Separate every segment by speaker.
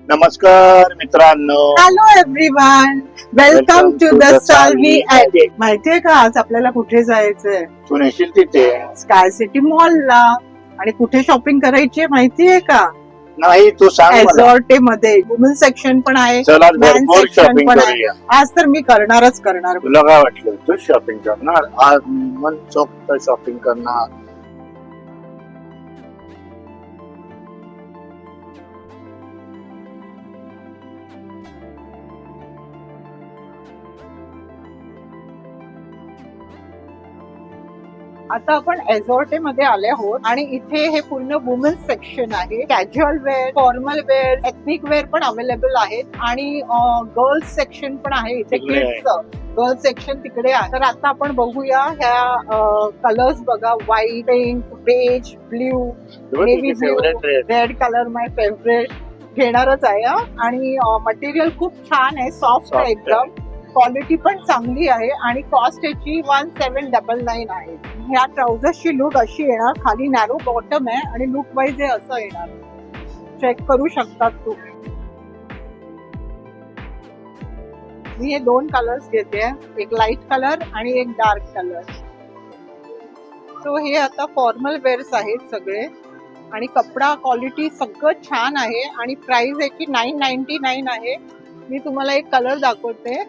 Speaker 1: नमस्कार मित्रांनो.
Speaker 2: Hello everyone, welcome to the Salvi attic. माहितीये का आज आपल्याला कुठे जायचंय?
Speaker 1: तू नेशील तिथे?
Speaker 2: स्काय सिटी मॉलला. आणि कुठे शॉपिंग करायची माहितीये का?
Speaker 1: नाही, तू सांग मला.
Speaker 2: एझॉर्टे मध्ये वुमन सेक्शन पण आहे,
Speaker 1: चला
Speaker 2: मॅन
Speaker 1: भरपूर
Speaker 2: सेक्शन
Speaker 1: शॉपिंग
Speaker 2: पण आहे.
Speaker 1: करूया.
Speaker 2: आज तर मी करणारच करणार.
Speaker 1: तुला काय वाटलं तू शॉपिंग करणार? आज मन चोक्त शॉपिंग करणार.
Speaker 2: आता आपण एझॉर्टे मध्ये आले आहोत आणि इथे हे पूर्ण वुमन सेक्शन आहे. Casual wear, formal wear, ethnic wear पण अवेलेबल आहेत आणि गर्ल्स सेक्शन पण आहे इथे.
Speaker 1: तिकडे आहे.
Speaker 2: किड्स गर्ल्स सेक्शन तिकडे आहे. तर आता आपण बघूया ह्या कलर्स बघा. White, pink, beige, blue, navy blue,
Speaker 1: favourite dress.
Speaker 2: Red colour my favourite. घेणारच आहे हा. आणि मटेरियल खूप छान आहे, सॉफ्ट आहे एकदम. क्वालिटी पण चांगली आहे आणि कॉस्ट याची 1799 आहे. ह्या ट्राउझर्सची लुक अशी येणार, खाली नॅरो बॉटम आहे आणि लुक वाईज हे असं येणार. चेक करू शकतात तुम्ही. मी हे दोन कलर्स घेते, एक लाईट कलर आणि एक डार्क कलर. तो हे आता फॉर्मल वेअर्स आहेत सगळे आणि कपडा क्वालिटी सगळं छान आहे आणि प्राइस याची 999 आहे. मी तुम्हाला एक कलर दाखवते.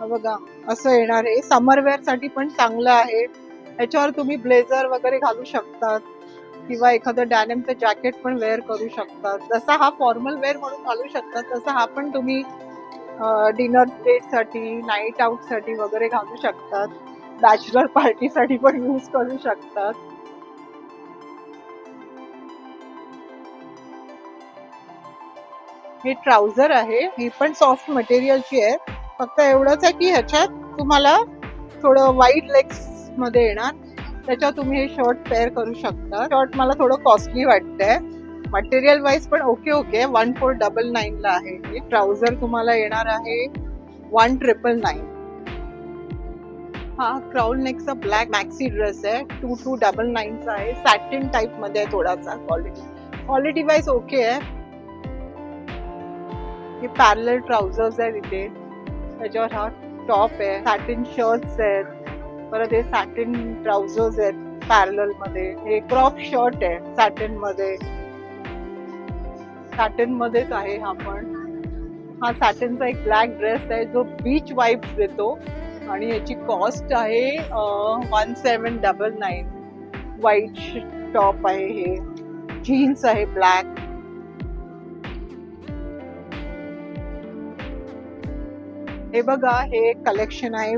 Speaker 2: बघा असं येणार आहे. समर वेअर साठी पण चांगलं आहे. याच्यावर तुम्ही ब्लेझर वगैरे घालू शकतात किंवा एखादं डॅनिमचं जॅकेट पण वेअर करू शकतात. जसा हा फॉर्मल वेअर म्हणून घालू शकतात तसा हा पण तुम्ही डिनर डेट साठी, नाईट आउट साठी वगैरे घालू शकतात. बॅचलर पार्टी साठी पण यूज करू शकतात. हे ट्राउझर आहे, ही पण सॉफ्ट मटेरियलची आहे. फक्त एवढंच आहे की ह्याच्यात तुम्हाला थोडं वाईड लेग्स मध्ये येणार. त्याच्यात तुम्ही हे शर्ट पेअर करू शकता. शर्ट मला थोडं कॉस्टली वाटतंय. मटेरियल वाईज पण ओके 1499 ला आहे. हे ट्राउझर तुम्हाला येणार आहे 1999. हा क्राउन नेकचा ब्लॅक मॅक्सी ड्रेस आहे, 2299 चा आहे. सॅटिन टाइप मध्ये आहे थोडासा. क्वालिटी वाईज ओके आहे. हे पॅरलल ट्राउझर्स आहे इथे. त्याच्यावर हा टॉप आहे. सॅटिन शर्ट्स आहेत. परत हे सॅटिन ट्राउझर्स आहेत पॅरलल मध्ये. हे क्रॉप शर्ट आहे सॅटिन मध्ये. सॅटिन मध्येच आहे हा पण. हा सॅटिनचा एक ब्लॅक ड्रेस आहे जो बीच वाइब्स देतो आणि याची कॉस्ट आहे 1799. व्हाईट टॉप आहे. हे जीन्स आहे ब्लॅक. हे बघा हे कलेक्शन आहे.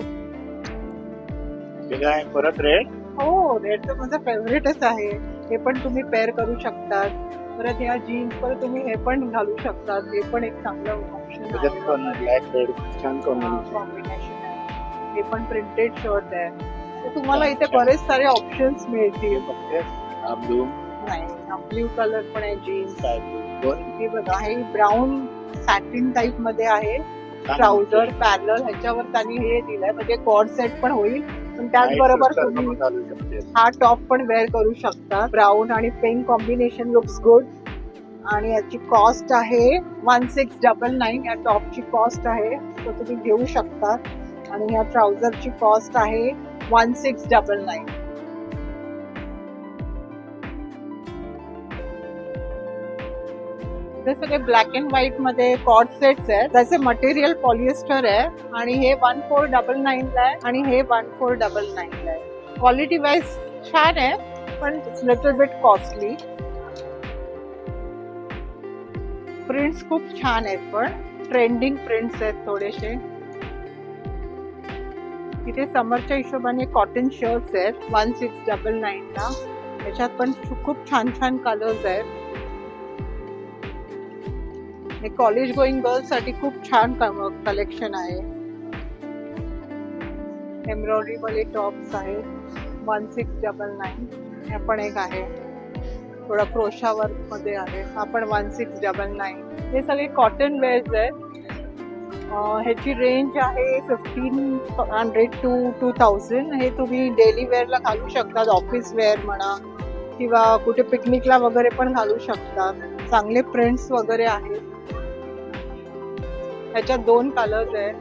Speaker 1: काय परत रेड?
Speaker 2: हो, रेड तर माझं फेवरेटच आहे. हे पण तुम्ही पेअर करू शकतात. परत ह्या जीन्स परत तुम्ही हे पण घालू शकतात. हे पण एक चांगलं ऑप्शन
Speaker 1: त्याच्यात पण ब्लॅक रेड छान
Speaker 2: कॉम्बिनेशन आहे. हे पण प्रिंटेड शर्ट आहे. तर तुम्हाला इथे बरेच सारे ऑप्शन्स मिळतील.
Speaker 1: ब्लू
Speaker 2: नाही, ब्ल्यू कलर पण आहे जीन्स. हे बघा हे ब्राऊन सॅटिन टाइप मध्ये आहे. Trouser parallel. ह्याच्यावर त्यांनी हे दिलंय म्हणजे कॉर्ड सेट पण होईल. पण त्याचबरोबर तुम्ही हा टॉप पण वेअर करू शकता. ब्राऊन आणि पिंक कॉम्बिनेशन लुक्स गुड. आणि याची कॉस्ट आहे 1699. या टॉपची कॉस्ट आहे तो तुम्ही घेऊ शकता. आणि या ट्राउझरची कॉस्ट आहे 1699. हे सगळे ब्लॅक अँड व्हाईट मध्ये कॉर्ड सेट्स आहेत. त्याचे मटेरियल पॉलिएस्टर आहे आणि हे 1499 ला आहे आणि हे 1499 ला आहे. क्वालिटी वाईज छान आहे पण लिटल बिट कॉस्टली. प्रिंट्स खूप छान आहेत पण ट्रेंडिंग प्रिंट्स आहेत थोडेसे. इथे समरच्या हिशोबाने कॉटन शर्ट्स आहेत 1699 ला. त्याच्यात पण खूप छान छान कलर्स आहेत. हे कॉलेज गोईंग गर्ल्स साठी खूप छान कलेक्शन आहे. एम्ब्रॉयडरी वाले टॉप्स आहेत 1699. हे पण एक आहे थोडा क्रोशा वर्क मध्ये आहे. हा पण 1699. हे सगळे कॉटन वेअर्स आहेत. ह्याची रेंज आहे 1500 to 2000. हे तुम्ही डेली वेअरला घालू शकतात. ऑफिस वेअर म्हणा किंवा कुठे पिकनिकला वगैरे पण घालू शकतात. चांगले प्रिंट्स वगैरे आहेत. ह्याच्यात 2 कलर्स आहेत.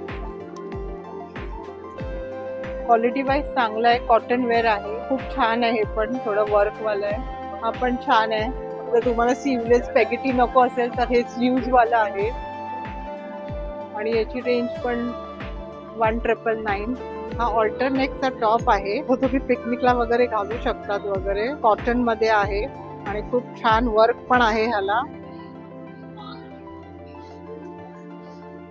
Speaker 2: क्वालिटी वाईज चांगला आहे, कॉटन वेअर आहे, खूप छान आहे. पण थोडं वर्क वाला आहे, हा पण छान आहे. जर तुम्हाला स्लीवलेस पॅकेटी नको असेल तर हे स्लीव्ज वाला आहे आणि याची रेंज पण 1999. हा ऑल्टरनेटचा टॉप आहे, तो तुम्ही पिकनिकला वगैरे घालू शकतात वगैरे. कॉटन मध्ये आहे आणि खूप छान वर्क पण आहे ह्याला.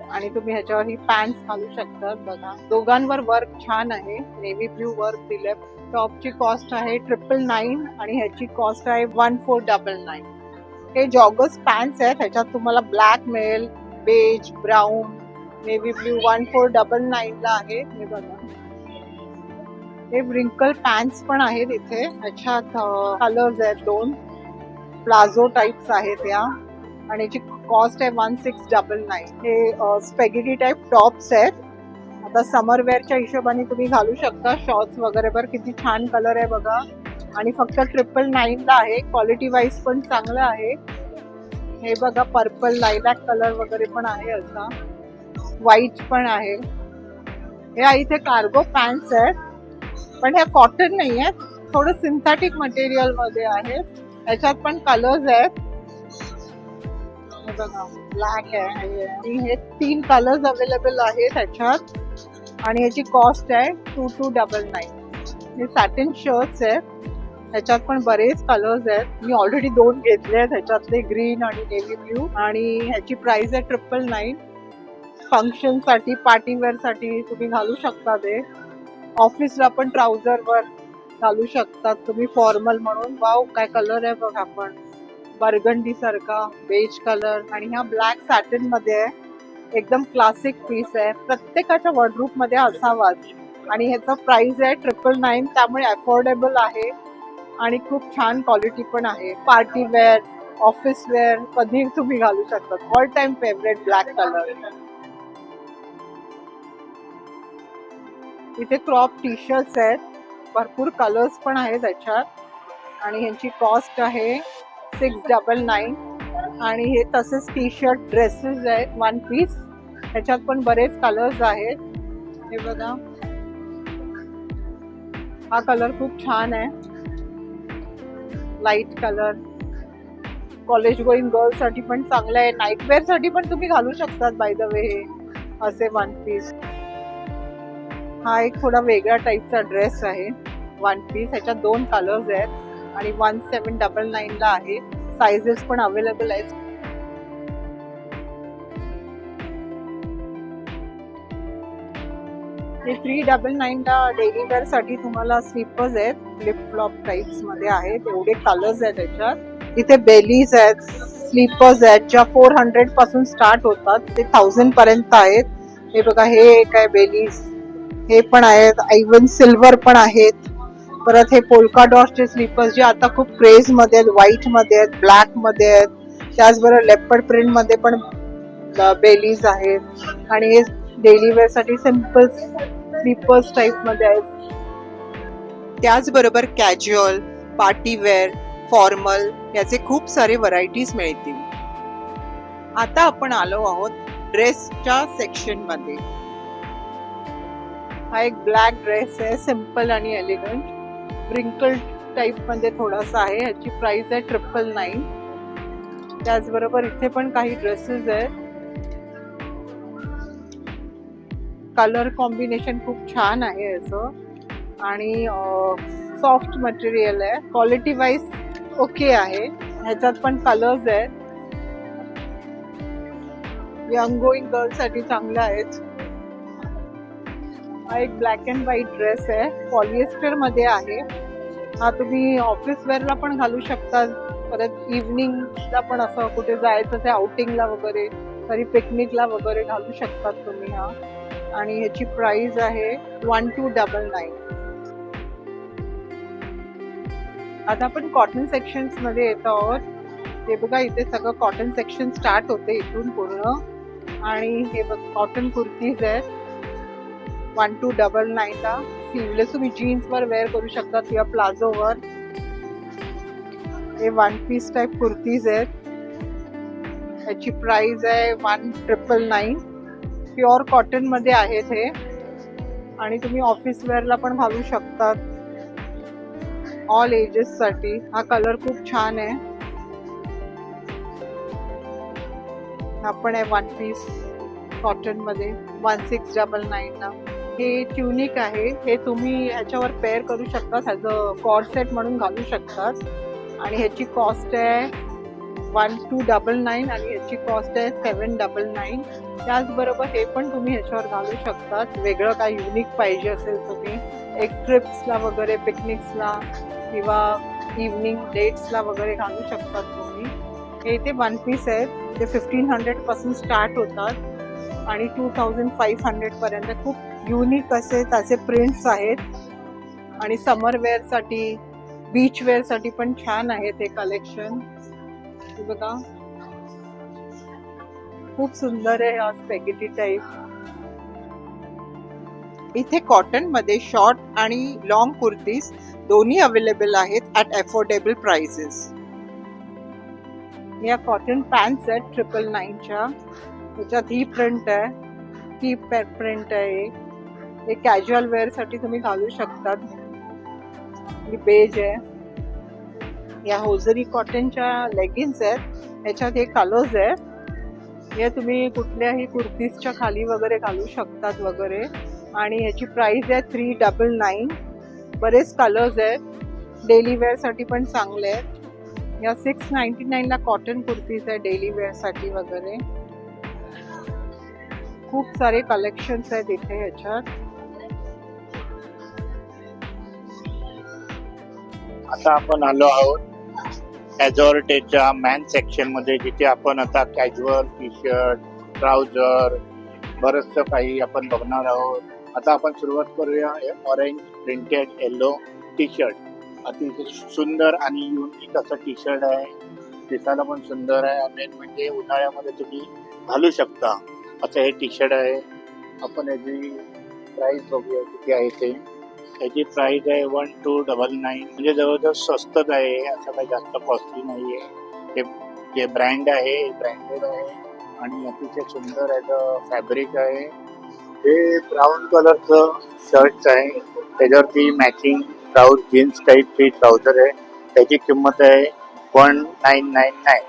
Speaker 2: आणि तुम्ही ह्याच्यावर ही पॅन्ट घालू शकता. बघा दोघांवर वर्क छान आहे, नेव्ही ब्ल्यू वर्क दिले. टॉपची कॉस्ट आहे 999 आणि ह्याची कॉस्ट आहे 1499. हे जॉगर्स पॅन्ट्स आहेत, ह्याच्यात तुम्हाला ब्लॅक मिळेल, बेज, ब्राऊन, नेव्ही ब्ल्यू 1499 ला आहे. हे बघा हे व्रिंकल पॅन्ट्स पण आहेत इथे. ह्याच्यात कलर्स आहेत 2, प्लाझो टाइप्स आहेत या आणि याची कॉस्ट आहे 1699. हे स्पॅगेटी टाइप टॉप्स आहेत. आता समर वेअरच्या हिशोबाने तुम्ही घालू शकता शॉर्ट्स वगैरे. वर किती छान कलर आहे बघा आणि फक्त 999 ला आहे. क्वालिटी वाईज पण चांगलं आहे. हे बघा पर्पल लायलॅक कलर वगैरे पण आहे, असा व्हाईट पण आहे. हे इथे कार्गो पॅन्ट्स आहेत, पण ह्या कॉटन नाही आहेत, थोडं सिंथेटिक मटेरियल मध्ये आहेत. ह्याच्यात पण कलर्स आहेत. बघा ब्लॅक आहे आणि हे 3 कलर्स अवेलेबल आहेत ह्याच्यात आणि ह्याची कॉस्ट आहे 2299. हे सॅटिन शर्ट्स आहेत, ह्याच्यात पण बरेच कलर्स आहेत. मी ऑलरेडी 2 घेतले आहेत, ह्याच्यातले ग्रीन आणि नेव्ही ब्ल्यू. आणि ह्याची प्राइस आहे 999. फंक्शन साठी, पार्टी वेअर साठी तुम्ही घालू शकता. ते ऑफिसला पण ट्राउझर वर घालू शकतात तुम्ही फॉर्मल म्हणून. वाव काय कलर आहे बघा, आपण बर्गंडी सारखा बेज कलर आणि ह्या ब्लॅक सॅटिन मध्ये आहे. एकदम क्लासिक पीस आहे, प्रत्येकाच्या वॉर्डरोब मध्ये असावाच. आणि ह्याचा प्राइस आहे 999, त्यामुळे अफोर्डेबल आहे आणि खूप छान क्वालिटी पण आहे. पार्टी वेअर, ऑफिस वेअर कधी तुम्ही घालू शकता. All time favourite black colour. इथे क्रॉप टी शर्ट्स आहेत, भरपूर कलर्स पण आहेत त्याच्यात आणि ह्यांची कॉस्ट आहे 699. आणि हे तसेच टी शर्ट ड्रेसेस आहेत 1 पीस, ह्याच्यात पण बरेच कलर्स आहेत. हे बघा हा कलर खूप छान आहे, light colour. College going girl साठी पण चांगलं आहे, नाईट वेअर साठी पण तुम्ही घालू शकतात. बाय द वे हे असे 1 पीस. हा एक थोडा वेगळा टाईपचा ड्रेस आहे 1 पीस, ह्याच्यात 2 कलर्स आहेत आणि 1799 ला आहे. साइजेस पण अवेलेबल आहेत. हे 399 ला डेली वेअर साठी तुम्हाला स्लीपर्स आहेत, फ्लिप फ्लॉप टाइप्स मध्ये आहेत. एवढे कलर्स आहेत त्याच्यात. इथे बेलीज आहेत, स्लीपर्स आहेत ज्या 400 पासून स्टार्ट होतात ते 1000 पर्यंत आहेत. हे बघा हे एक आहे बेलीज, हे पण आहेत. इव्हन सिल्वर पण आहेत. परत हे पोल्का डॉटचे स्लीपर्स जे आता खूप क्रेज मध्ये आहेत, व्हाईट मध्ये आहेत, ब्लॅक मध्ये आहेत. त्याचबरोबर लेपर्ड प्रिंट मध्ये पण बेलीज आहेत आणि हे डेली वेअर साठी सिंपल स्लीपर्स टाइप मध्ये आहेत. त्याचबरोबर कॅज्युअल, पार्टी वेअर, फॉर्मल याचे खूप सारे व्हरायटीज मिळतील. आता आपण आलो आहोत ड्रेसच्या सेक्शन मध्ये. हा एक ब्लॅक ड्रेस आहे, सिंपल आणि एलिगंट, व्रिंकल टाइप मध्ये थोडासा आहे. ह्याची प्राइस आहे 999. त्याचबरोबर इथे पण काही ड्रेसेस आहेत. कलर कॉम्बिनेशन खूप छान आहे याचं आणि सॉफ्ट मटेरियल आहे. क्वालिटी वाईज ओके आहे. ह्याच्यात पण कलर्स आहेत. यंग गोईंग गर्ल साठी चांगलं आहेत. हा एक ब्लॅक अँड व्हाईट ड्रेस आहे, पॉलिएस्टर मध्ये आहे. हा तुम्ही ऑफिस वेअरला पण घालू शकता, परत इव्हनिंगला पण असं कुठे जायचं असेल आउटिंगला वगैरे, तरी पिकनिकला वगैरे घालू शकतात तुम्ही हा. आणि ह्याची प्राइस आहे 1299. आता आपण कॉटन सेक्शन्स मध्ये येत आहोत. हे बघा इथे सगळं कॉटन सेक्शन स्टार्ट होते इथून पूर्ण. आणि हे बघ कॉटन कुर्तीज आहेत 1299 ला. स्लीवलेस तुम्ही जीन्स वर वेअर करू शकता किंवा प्लाझो वर. हे 1 पीस टाइप कुर्तीज आहेत. ह्याची प्राइस आहे 1999. प्युअर कॉटन मध्ये आहेत हे आणि तुम्ही ऑफिस वेअरला पण घालू शकतात. ऑल एजेस साठी हा कलर खूप छान आहे. हा पण आहे वन पीस कॉटन मध्ये 1699 ला. हे ट्युनिक आहे. हे तुम्ही ह्याच्यावर पेअर करू शकता, ॲज अ कॉर्ड सेट म्हणून घालू शकतात आणि ह्याची कॉस्ट आहे 1299 आणि ह्याची कॉस्ट आहे 799. त्याचबरोबर हे पण तुम्ही ह्याच्यावर घालू शकतात. वेगळं काय युनिक पाहिजे असेल तुम्ही एक ट्रिप्सला वगैरे, पिकनिक्सला किंवा इव्हनिंग डेट्सला वगैरे घालू शकतात तुम्ही. हे इथे वन पीस आहेत. ते 1500 पासून स्टार्ट होतात आणि 2500 पर्यंत. खूप युनिक असे त्याचे प्रिंट्स आहेत आणि समर वेअर साठी, बीच वेअर साठी पण छान आहेत हे कलेक्शन. बघा खूप सुंदर आहे हा स्पॅगेटी टाईप. इथे कॉटन मध्ये शॉर्ट आणि लॉंग कुर्तीज दोन्ही अवेलेबल आहेत ॲट अफोर्डेबल प्राइसेस. या कॉटन पॅन्ट्स आहेत 999च्या. त्याच्यात ही प्रिंट आहे, ही प्रिंट आहे. हे कॅज्युअल वेअर साठी तुम्ही घालू शकतात. ही बेज आहे. या होजरी कॉटनच्या लेगिन्स आहेत. ह्याच्यात हे कलर्स आहेत. हे तुम्ही कुठल्याही कुर्तीजच्या खाली वगैरे घालू शकतात वगैरे आणि ह्याची प्राइस आहे 399. बरेच कलर्स आहेत. डेली वेअर साठी पण चांगले आहेत. या 699 ला कॉटन कुर्तीज आहे डेली वेअर साठी वगैरे. खूप सारे कलेक्शन्स आहेत इथे ह्याच्यात.
Speaker 1: आता आपण आलो आहोत ॲझॉर्टेच्या मॅन सेक्शन मध्ये, जिथे आपण आता कॅज्युअल टी शर्ट, ट्राउझर बरंचसं काही आपण बघणार आहोत. आता आपण सुरुवात करूया. Orange printed yellow T shirt. अतिशय सुंदर आणि युनिक असं टी शर्ट आहे. दिसायला पण सुंदर आहे. मेन म्हणजे उन्हाळ्यामध्ये तुम्ही घालू शकता असं हे टी शर्ट आहे. आपण याची प्राइस बघूया किती आहे ते. याची प्राइस आहे 1299. म्हणजे जवळजवळ स्वस्तच आहे. असं काही जास्त कॉस्टली नाही आहे. हे ब्रँड आहे, ब्रँडेड आहे आणि अतिशय सुंदर याचं फॅब्रिक आहे. हे ब्राऊन कलरचं शर्ट आहे. त्याच्यावरती मॅचिंग ट्राउझर, जीन्स टाईपची ट्राउझर आहे. त्याची किंमत आहे 1999.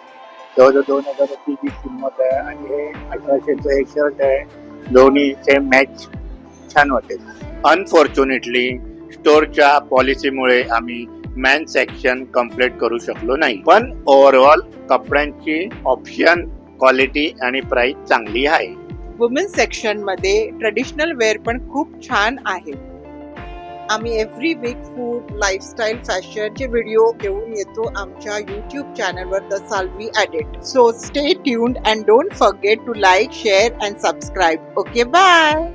Speaker 1: जवळजवळ 2000ची जी किंमत आहे आणि हे 1800चं एक शर्ट आहे. दोन्ही सेम मॅच छान वाटेल. अनफॉर्च्युनेटली स्टोअरच्या पॉलिसीमुळे आम्ही मॅन सेक्शन कम्प्लीट करू शकलो नाही, पण ओव्हरऑल कपड्यांची ऑप्शन, क्वालिटी आणि प्राइस चांगली आहे.
Speaker 2: वुमेन सेक्शन मध्ये ट्रेडिशनल वेअर पण खूप छान आहे. आम्ही एव्हरी वीक फूड, लाईफस्टाईल, फॅशनचे व्हिडिओ घेऊन येतो आमच्या YouTube चॅनलवर the Salvi edit. So stay tuned and don't forget to like, share and subscribe. Okay, bye.